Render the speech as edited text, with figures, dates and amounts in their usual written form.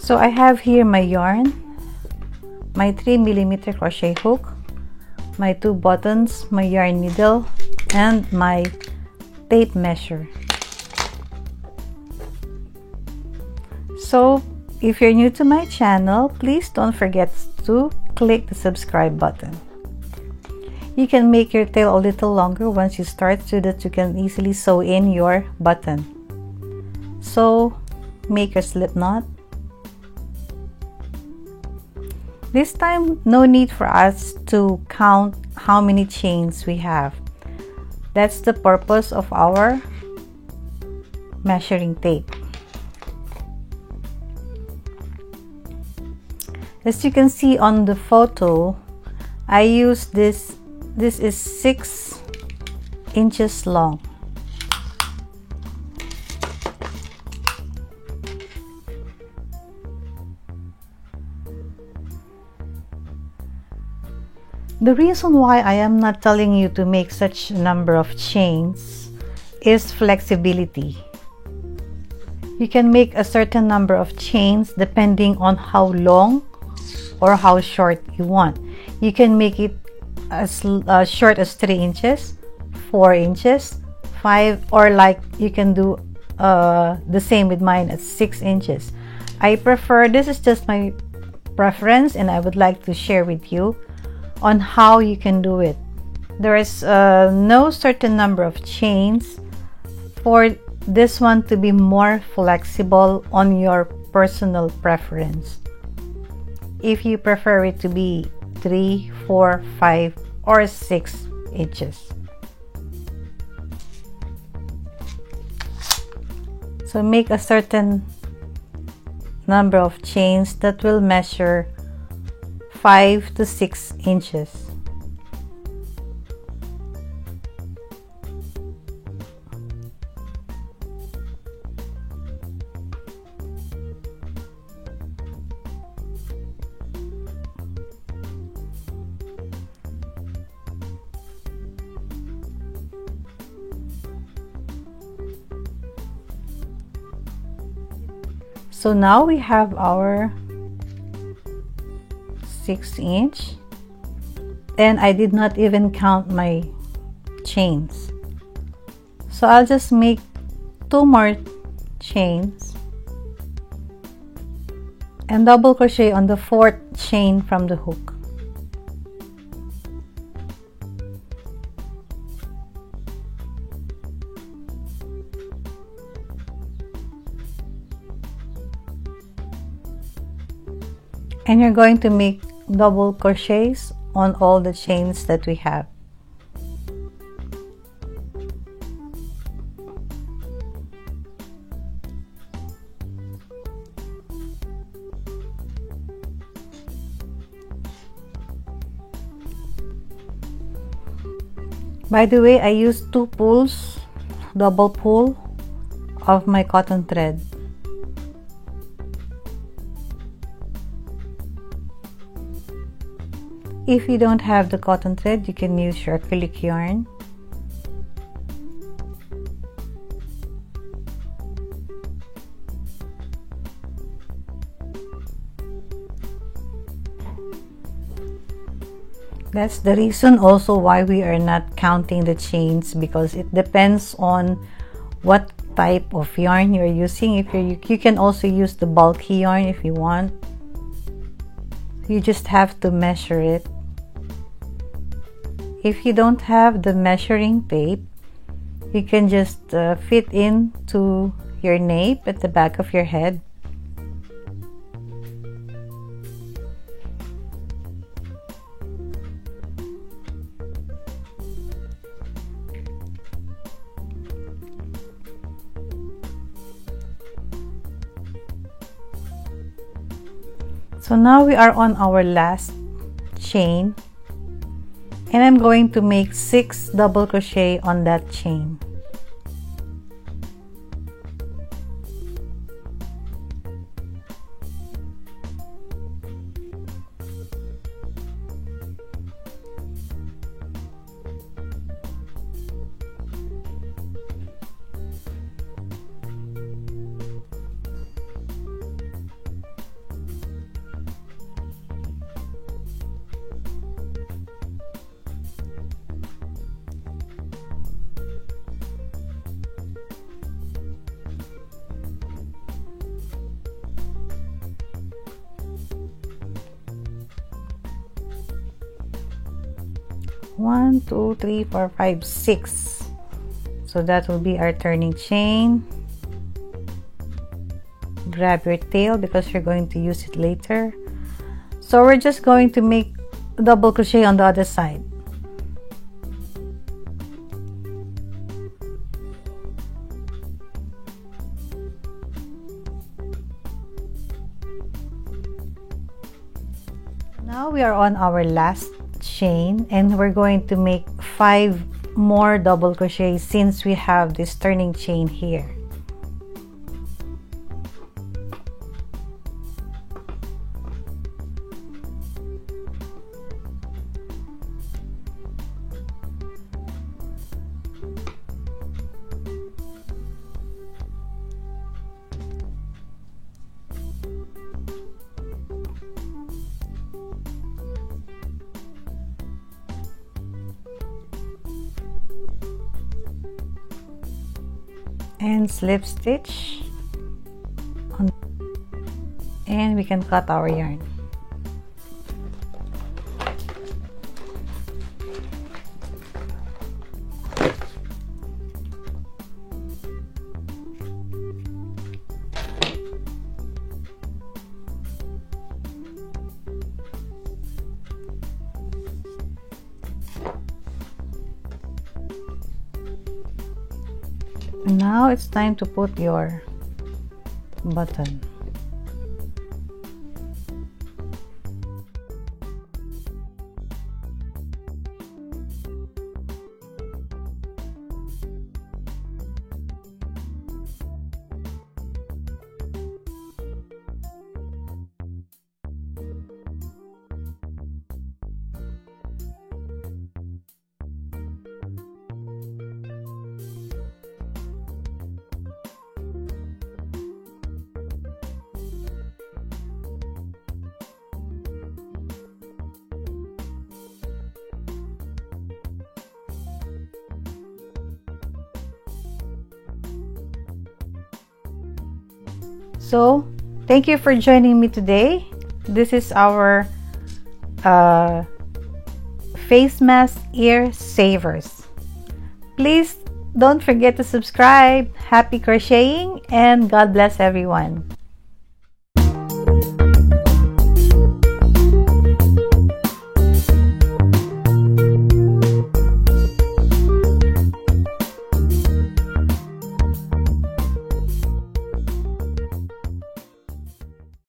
So I have here my yarn, my 3mm crochet hook, my 2 buttons, my yarn needle, and my tape measure. So if you're new to my channel, please don't forget to click the subscribe button. You can make your tail a little longer once you start so that you can easily sew in your button. So make your slip knot. This time, no need for us to count how many chains we have. That's the purpose of our measuring tape. As you can see on the photo, I use this is 6 inches long. The reason why I am not telling you to make such a number of chains is flexibility. You can make a certain number of chains depending on how long or how short you want. You can make it as short as 3 inches, 4 inches, 5, or like you can do the same with mine at 6 inches. I prefer, this is just my preference, and I would like to share with you on how you can do it. There is no certain number of chains for this one to be more flexible on your personal preference. If you prefer it to be 3, 4, 5, or 6 inches. So make a certain number of chains that will measure 5 to 6 inches. So now we have our 6 inch, and I did not even count my chains. So I'll just make 2 more chains and double crochet on the 4th chain from the hook. And you're going to make double crochets on all the chains that we have. By the way, I used 2 pulls, double pull of my cotton thread. If you don't have the cotton thread, you can use your acrylic yarn. That's the reason also why we are not counting the chains, because it depends on what type of yarn you're using. If you can also use the bulky yarn if you want. You just have to measure it. If you don't have the measuring tape, you can just fit into your nape at the back of your head. So now we are on our last chain, and I'm going to make 6 double crochet on that chain. 1 2 3 4 5 6. So that will be our turning chain. Grab your tail because you're going to use it later. So we're just going to make double crochet on the other side. Now we are on our last chain, and we're going to make 5 more double crochets since we have this turning chain here. And slip stitch on, and we can cut our yarn. Now it's time to put your button. So thank you for joining me today. This is our face mask ear savers. Please don't forget to subscribe. Happy crocheting and God bless everyone.